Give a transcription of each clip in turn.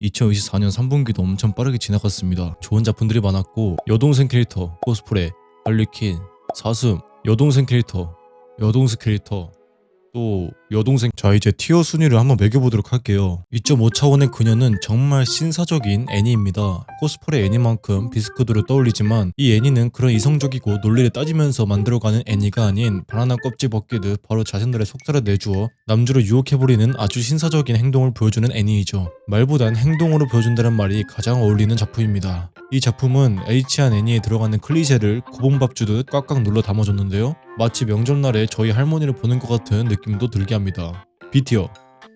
2024년 3분기도 엄청 빠르게 지나갔습니다. 좋은 작품들이 많았고 여동생 캐릭터, 코스프레, 할리퀸, 사슴, 여동생 캐릭터, 또 여동생. 자, 이제 티어 순위를 한번 매겨보도록 할게요. 2.5차원의 그녀는 정말 신사적인 애니입니다. 코스프레 애니만큼 비스크도를 떠올리지만 이 애니는 그런 이성적이고 논리를 따지면서 만들어가는 애니가 아닌 바나나 껍질 벗기듯 바로 자신들의 속살을 내주어 남주를 유혹해버리는 아주 신사적인 행동을 보여주는 애니이죠. 말보단 행동으로 보여준다는 말이 가장 어울리는 작품입니다. 이 작품은 H한 애니에 들어가는 클리셰를 고봉밥 주듯 꽉꽉 눌러 담아줬는데요. 마치 명절날에 저희 할머니를 보는 것 같은 느낌도 들게 합니다. B티어,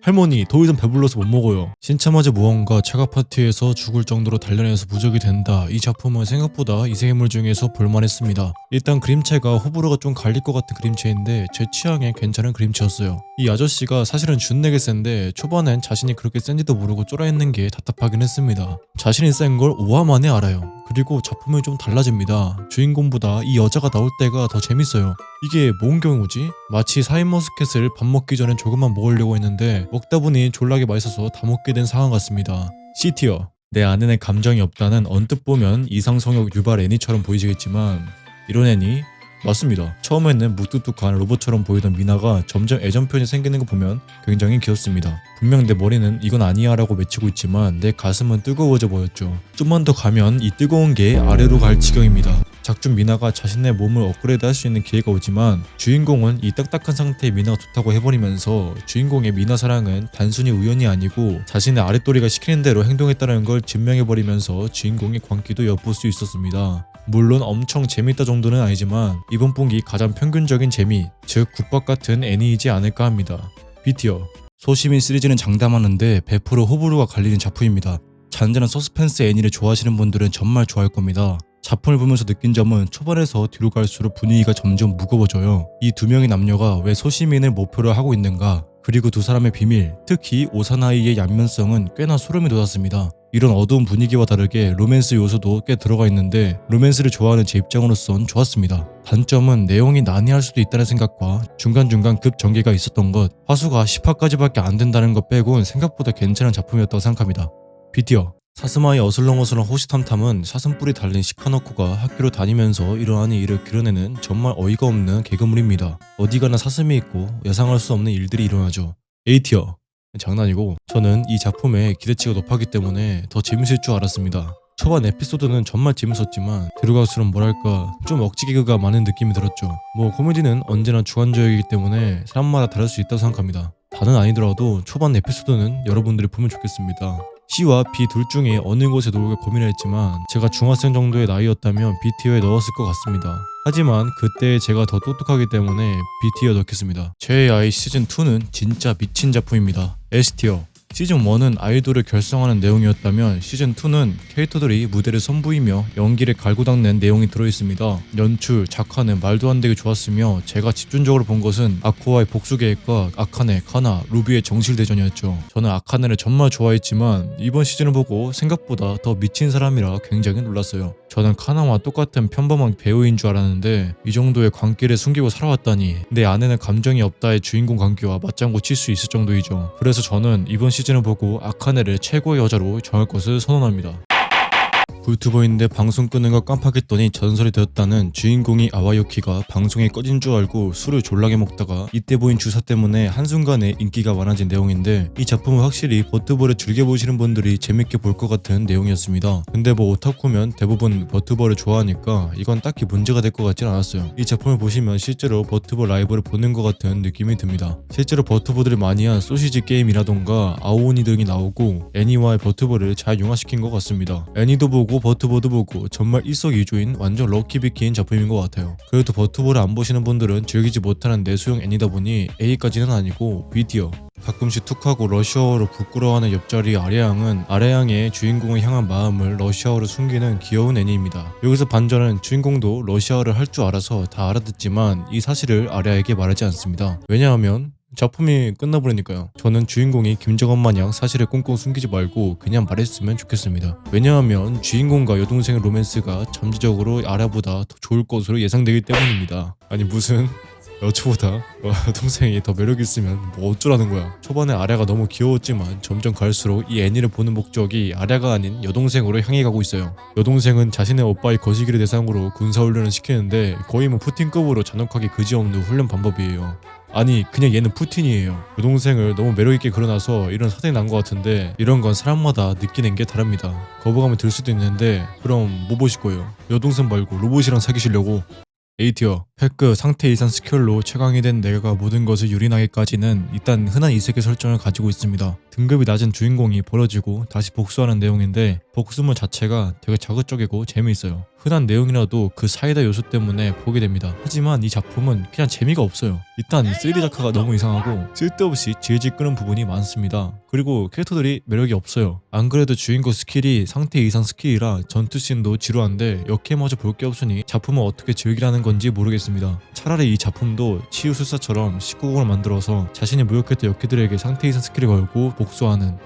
할머니 더 이상 배불러서 못 먹어요. 신참아제 무언가 차가 파티에서 죽을 정도로 단련해서 부적이 된다. 이 작품은 생각보다 이세계물 중에서 볼만했습니다. 일단 그림체가 호불호가 좀 갈릴 것 같은 그림체인데 제 취향에 괜찮은 그림체였어요. 이 아저씨가 사실은 준내게 센데 초반엔 자신이 그렇게 센지도 모르고 쫄아있는 게 답답하긴 했습니다. 자신이 센 걸 5화 만에 알아요. 그리고 작품이 좀 달라집니다. 주인공보다 이 여자가 나올 때가 더 재밌어요. 이게 뭔 경우지? 마치 샤인머스켓을 밥 먹기 전에 조금만 먹으려고 했는데 먹다 보니 졸라게 맛있어서 다 먹게 된 상황 같습니다. C티어, 내 안에는 감정이 없다는 언뜻 보면 이상성욕 유발 애니처럼 보이시겠지만 이런 애니? 맞습니다. 처음에는 무뚝뚝한 로봇처럼 보이던 미나가 점점 애정 표현이 생기는 거 보면 굉장히 귀엽습니다. 분명 내 머리는 이건 아니야 라고 외치고 있지만 내 가슴은 뜨거워져 보였죠. 좀만 더 가면 이 뜨거운 게 아래로 갈 지경입니다. 작중 미나가 자신의 몸을 업그레이드 할 수 있는 기회가 오지만 주인공은 이 딱딱한 상태의 미나가 좋다고 해버리면서 주인공의 미나 사랑은 단순히 우연이 아니고 자신의 아랫도리가 시키는 대로 행동했다는 걸 증명해버리면서 주인공의 광기도 엿볼 수 있었습니다. 물론 엄청 재밌다 정도는 아니지만 이번 분기 가장 평균적인 재미, 즉 국밥 같은 애니이지 않을까 합니다. B티어, 소시민 시리즈는 장담하는데 100% 호불호가 갈리는 작품입니다. 잔잔한 서스펜스 애니를 좋아하시는 분들은 정말 좋아할 겁니다. 작품을 보면서 느낀 점은 초반에서 뒤로 갈수록 분위기가 점점 무거워져요. 이 두 명의 남녀가 왜 소시민을 목표로 하고 있는가, 그리고 두 사람의 비밀, 특히 오사나이의 양면성은 꽤나 소름이 돋았습니다. 이런 어두운 분위기와 다르게 로맨스 요소도 꽤 들어가 있는데 로맨스를 좋아하는 제 입장으로선 좋았습니다. 단점은 내용이 난해할 수도 있다는 생각과 중간중간 급 전개가 있었던 것, 화수가 10화까지밖에 안 된다는 것 빼곤 생각보다 괜찮은 작품이었다고 생각합니다. B티어, 사스마의 어슬렁어슬렁 호시탐탐은 사슴뿔이 달린 시카노코가 학교로 다니면서 일어나는 일을 그려내는 정말 어이가 없는 개그물입니다. 어디 가나 사슴이 있고 예상할 수 없는 일들이 일어나죠. A티어, 장난이고 저는 이 작품의 기대치가 높았기 때문에 더 재밌을 줄 알았습니다. 초반 에피소드는 정말 재밌었지만 들어갈수록 뭐랄까 좀 억지 개그가 많은 느낌이 들었죠. 뭐 코미디는 언제나 주관적이기 때문에 사람마다 다를 수 있다고 생각합니다. 다는 아니더라도 초반 에피소드는 여러분들이 보면 좋겠습니다. C와 B 둘 중에 어느 곳에 놓을까 고민을 했지만 제가 중학생 정도의 나이였다면 B티어에 넣었을 것 같습니다. 하지만 그때 제가 더 똑똑하기 때문에 B티어 넣겠습니다. 제 아이 시즌2는 진짜 미친 작품입니다. S티어, 시즌1은 아이돌을 결성하는 내용이었다면 시즌2는 캐릭터들이 무대를 선보이며 연기를 갈고 닦는 내용이 들어있습니다. 연출, 작화는 말도 안 되게 좋았으며 제가 집중적으로 본 것은 아코아의 복수계획과 아카네, 카나, 루비의 정실대전이었죠. 저는 아카네를 정말 좋아했지만 이번 시즌을 보고 생각보다 더 미친 사람이라 굉장히 놀랐어요. 저는 카나와 똑같은 평범한 배우인 줄 알았는데 이 정도의 광기를 숨기고 살아왔다니, 내 안에는 감정이 없다의 주인공 광기와 맞장구 칠 수 있을 정도이죠. 그래서 저는 이번 시즌을 보고 아카네를 최고의 여자로 정할 것을 선언합니다. 불튜버인데 방송 끄는 거 깜빡했더니 전설이 되었다는 주인공이 아와요키가 방송에 꺼진 줄 알고 술을 졸라게 먹다가 이때 보인 주사 때문에 한순간에 인기가 많아진 내용인데 이 작품은 확실히 버튜버를 즐겨보시는 분들이 재밌게 볼 것 같은 내용이었습니다. 근데 뭐 오타쿠면 대부분 버튜버를 좋아하니까 이건 딱히 문제가 될 것 같진 않았어요. 이 작품을 보시면 실제로 버튜버 라이브를 보는 것 같은 느낌이 듭니다. 실제로 버튜버들이 많이 한 소시지 게임이라던가 아오니 등이 나오고 애니와의 버튜버를 잘 융화시킨 것 같습니다. 애니도 보고 버튜버도 보고 정말 일석이조인 완전 럭키비키인 작품인 것 같아요. 그래도 버튜버를 안 보시는 분들은 즐기지 못하는 내수용 애니다 보니 A까지는 아니고 B티어. 가끔씩 툭하고 러시아어로 부끄러워하는 옆자리 아레양은 아레양의 주인공을 향한 마음을 러시아어로 숨기는 귀여운 애니입니다. 여기서 반전은 주인공도 러시아어를 할 줄 알아서 다 알아듣지만 이 사실을 아레야에게 말하지 않습니다. 왜냐하면 작품이 끝나버리니까요. 저는 주인공이 김정은 마냥 사실을 꽁꽁 숨기지 말고 그냥 말했으면 좋겠습니다. 왜냐하면 주인공과 여동생의 로맨스가 잠재적으로 아라보다 더 좋을 것으로 예상되기 때문입니다. 아니 무슨 여주보다 여동생이 더 매력 있으면 뭐 어쩌라는 거야. 초반에 아랴가 너무 귀여웠지만 점점 갈수록 이 애니를 보는 목적이 아랴가 아닌 여동생으로 향해 가고 있어요. 여동생은 자신의 오빠의 거시기를 대상으로 군사훈련을 시키는데 거의 뭐 푸틴급으로 잔혹하게 그지없는 훈련 방법이에요. 아니 그냥 얘는 푸틴이에요. 여동생을 너무 매력있게 그려놔서 이런 사정이 난 것 같은데 이런 건 사람마다 느끼는 게 다릅니다. 거부감이 들 수도 있는데 그럼 뭐 보실 거예요? 여동생 말고 로봇이랑 사귀시려고? A티어 패급 상태 이상 스킬로 최강이 된 내가 모든 것을 유린하기까지는 일단 흔한 이세계 설정을 가지고 있습니다. 등급이 낮은 주인공이 벌어지고 다시 복수하는 내용인데 복수물 자체가 되게 자극적이고 재미있어요. 흔한 내용이라도 그 사이다 요소 때문에 보게 됩니다. 하지만 이 작품은 그냥 재미가 없어요. 일단 3D 작화가 너무 이상하고 쓸데없이 질질 끄는 부분이 많습니다. 그리고 캐릭터들이 매력이 없어요. 안 그래도 주인공 스킬이 상태 이상 스킬이라 전투씬도 지루한데 역해마저 볼 게 없으니 작품을 어떻게 즐기라는 건지 모르겠습니다. 차라리 이 작품도 치유술사처럼 19금을 만들어서 자신이 모욕했던 역캐들에게 상태 이상 스킬을 걸고 복수하는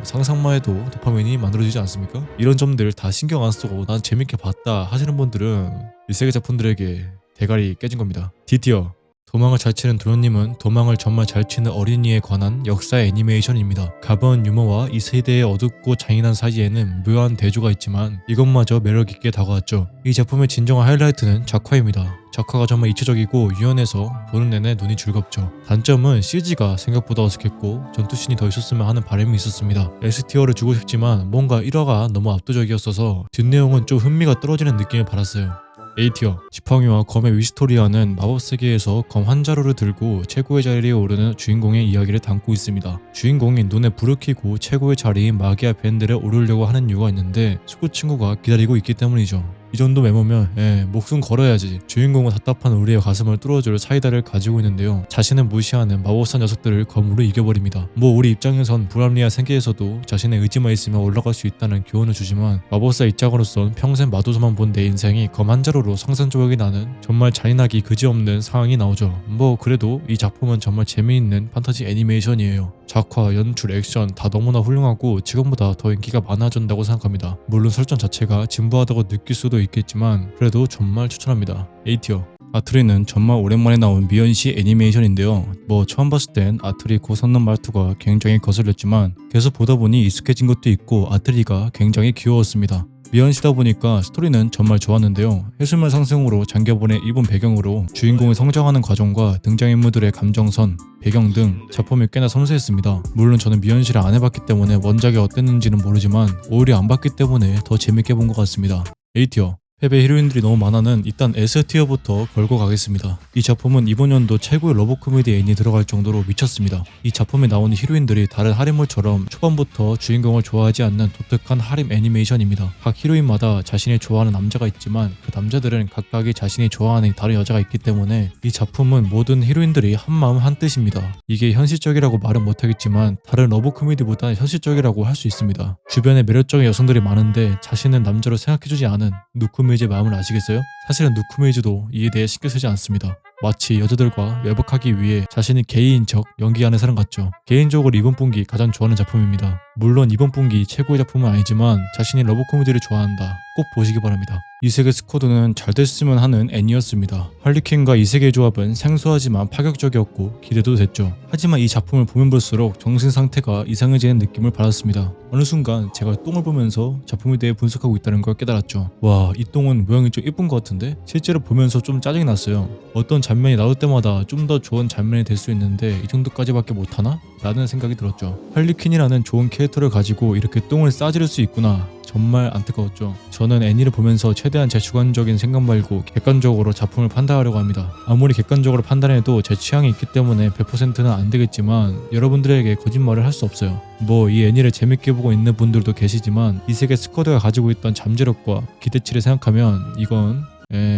상상만 해도 도파민이 만들어지지 않습니까? 이런 점들 다 신경 안 쓰고 난 재밌게 봤다 하시는 분들은 이 세계 작품들에게 대가리 깨진 겁니다. D티어 도망을 잘 치는 도련님은 도망을 정말 잘 치는 어린이에 관한 역사 애니메이션입니다. 가벼운 유머와 이 세대의 어둡고 잔인한 사이에는 묘한 대조가 있지만 이것마저 매력있게 다가왔죠. 이 작품의 진정한 하이라이트는 작화입니다. 작화가 정말 입체적이고 유연해서 보는 내내 눈이 즐겁죠. 단점은 CG가 생각보다 어색했고 전투씬이 더 있었으면 하는 바람이 있었습니다. S티어를 주고 싶지만 뭔가 1화가 너무 압도적이었어서 뒷내용은 좀 흥미가 떨어지는 느낌을 받았어요. A티어 지팡이와 검의 위스토리아는 마법세계에서 검 한 자루를 들고 최고의 자리에 오르는 주인공의 이야기를 담고 있습니다. 주인공이 눈에 불을 켜고 최고의 자리인 마기아 밴드를 오르려고 하는 이유가 있는데 수구 친구가 기다리고 있기 때문이죠. 이 정도 메모면 목숨 걸어야지. 주인공은 답답한 우리의 가슴을 뚫어줄 사이다를 가지고 있는데요. 자신을 무시하는 마법사 녀석들을 검으로 이겨버립니다. 뭐 우리 입장에선 불합리한 세계에서도 자신의 의지만 있으면 올라갈 수 있다는 교훈을 주지만 마법사 입장으로선 평생 마도사만 본 내 인생이 검 한 자루로 상상조각이 나는 정말 잔인하기 그지없는 상황이 나오죠. 뭐 그래도 이 작품은 정말 재미있는 판타지 애니메이션이에요. 작화, 연출, 액션 다 너무나 훌륭하고 지금보다 더 인기가 많아진다고 생각합니다. 물론 설정 자체가 진부하다고 느낄 수도 있겠지만 그래도 정말 추천합니다. A티어 아트리는 정말 오랜만에 나온 미연시 애니메이션인데요. 뭐 처음 봤을 땐 아트리 고 섞는 말투가 굉장히 거슬렸지만 계속 보다 보니 익숙해진 것도 있고 아트리가 굉장히 귀여웠습니다. 미연시다 보니까 스토리는 정말 좋았는데요. 해수면 상승으로 장교본의 일본 배경으로 주인공이 성장하는 과정과 등장인물들의 감정선, 배경 등 작품이 꽤나 섬세했습니다. 물론 저는 미연시를 안 해봤기 때문에 원작이 어땠는지는 모르지만 오히려 안 봤기 때문에 더 재밌게 본 것 같습니다. A티어 패배 히로인들이 너무 많아는 일단 S티어부터 걸고 가겠습니다. 이 작품은 이번 연도 최고의 러브 코미디 애인이 들어갈 정도로 미쳤습니다. 이 작품에 나오는 히로인들이 다른 할인물처럼 초반부터 주인공을 좋아하지 않는 독특한 할인 애니메이션입니다. 각 히로인마다 자신이 좋아하는 남자가 있지만 그 남자들은 각각이 자신이 좋아하는 다른 여자가 있기 때문에 이 작품은 모든 히로인들이 한마음 한뜻입니다. 이게 현실적이라고 말은 못하겠지만 다른 러브 코미디보다 현실적이라고 할 수 있습니다. 주변에 매력적인 여성들이 많은데 자신은 남자로 생각해주지 않은 누쿠메이즈의 마음을 아시겠어요? 사실은 누쿠메이즈도 이에 대해 신경 쓰지 않습니다. 마치 여자들과 외박하기 위해 자신이 게이인 척 연기하는 사람 같죠. 개인적으로 이번 분기 가장 좋아하는 작품입니다. 물론 이번 분기 최고의 작품은 아니지만 자신이 러브 코미디를 좋아한다. 꼭 보시기 바랍니다. 이세계 스쿼드는 잘 됐으면 하는 애니였습니다. 할리퀸과 이세계의 조합은 생소하지만 파격적이었고 기대도 됐죠. 하지만 이 작품을 보면 볼수록 정신 상태가 이상해지는 느낌을 받았습니다. 어느 순간 제가 똥을 보면서 작품에 대해 분석하고 있다는 걸 깨달았죠. 와, 이 똥은 모양이 좀 예쁜 것 같은데? 실제로 보면서 좀 짜증이 났어요. 어떤 장면이 나올 때마다 좀 더 좋은 장면이 될 수 있는데 이 정도까지밖에 못하나? 라는 생각이 들었죠. 할리퀸이라는 좋은 캐릭터를 가지고 이렇게 똥을 싸지를 수 있구나. 정말 안타까웠죠. 저는 애니를 보면서 최대한 제 주관적인 생각 말고 객관적으로 작품을 판단하려고 합니다. 아무리 객관적으로 판단해도 제 취향이 있기 때문에 100%는 안 되겠지만 여러분들에게 거짓말을 할 수 없어요. 뭐 이 애니를 재밌게 보고 있는 분들도 계시지만 이 세계 스쿼드가 가지고 있던 잠재력과 기대치를 생각하면 이건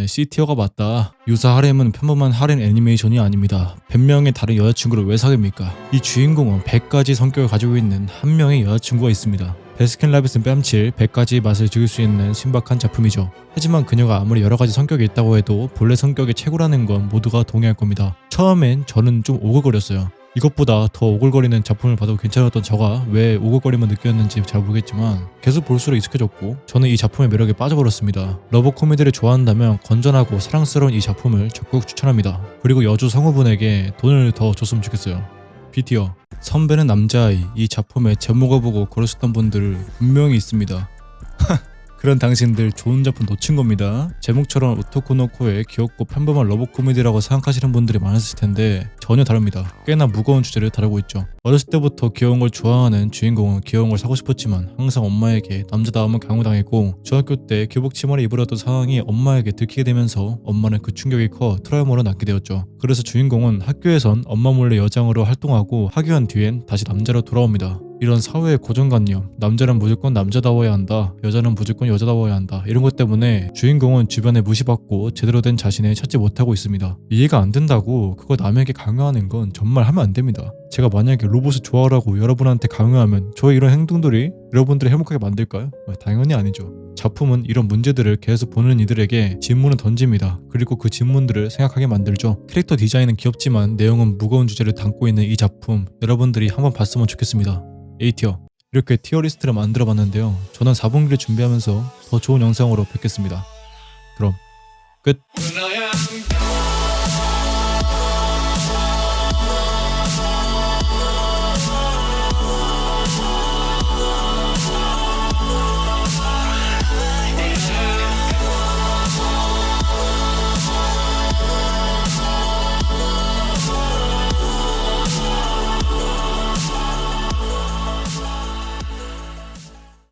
C티어가 맞다. 유사 하렘은 평범한 하렘 애니메이션이 아닙니다. 100명의 다른 여자친구를 왜 사귀입니까? 이 주인공은 100가지 성격을 가지고 있는 한 명의 여자친구가 있습니다. 베스킨라빈스 뺨칠 100가지 맛을 즐길 수 있는 신박한 작품이죠. 하지만 그녀가 아무리 여러가지 성격이 있다고 해도 본래 성격이 최고라는 건 모두가 동의할 겁니다. 처음엔 저는 좀 오글거렸어요. 이것보다 더 오글거리는 작품을 봐도 괜찮았던 저가 왜 오글거림을 느꼈는지 잘 모르겠지만 계속 볼수록 익숙해졌고 저는 이 작품의 매력에 빠져버렸습니다. 러브 코미디를 좋아한다면 건전하고 사랑스러운 이 작품을 적극 추천합니다. 그리고 여주 성우분에게 돈을 더 줬으면 좋겠어요. B티어 선배는 남자아이 이 작품의 제목을 보고 고르셨던 분들 분명히 있습니다. 그런 당신들 좋은 작품 놓친 겁니다. 제목처럼 우토코노코의 귀엽고 평범한 러브 코미디라고 생각하시는 분들이 많으실 텐데 전혀 다릅니다. 꽤나 무거운 주제를 다루고 있죠. 어렸을 때부터 귀여운 걸 좋아하는 주인공은 귀여운 걸 사고 싶었지만 항상 엄마에게 남자다움을 강요당했고 중학교 때 교복 치마를 입으려던 상황이 엄마에게 들키게 되면서 엄마는 그 충격이 커 트라우마로 남게 되었죠. 그래서 주인공은 학교에선 엄마 몰래 여장으로 활동하고 학교한 뒤엔 다시 남자로 돌아옵니다. 이런 사회의 고정관념, 남자는 무조건 남자다워야 한다, 여자는 무조건 여자다워야 한다 이런 것 때문에 주인공은 주변에 무시받고 제대로 된 자신을 찾지 못하고 있습니다. 이해가 안 된다고 그거 남에게 강요하는 건 정말 하면 안 됩니다. 제가 만약에 로봇을 좋아하라고 여러분한테 강요하면 저의 이런 행동들이 여러분들을 행복하게 만들까요? 당연히 아니죠. 작품은 이런 문제들을 계속 보는 이들에게 질문을 던집니다. 그리고 그 질문들을 생각하게 만들죠. 캐릭터 디자인은 귀엽지만 내용은 무거운 주제를 담고 있는 이 작품 여러분들이 한번 봤으면 좋겠습니다. A티어 이렇게 티어 리스트를 만들어 봤는데요. 저는 4분기를 준비하면서 더 좋은 영상으로 뵙겠습니다. 그럼 끝.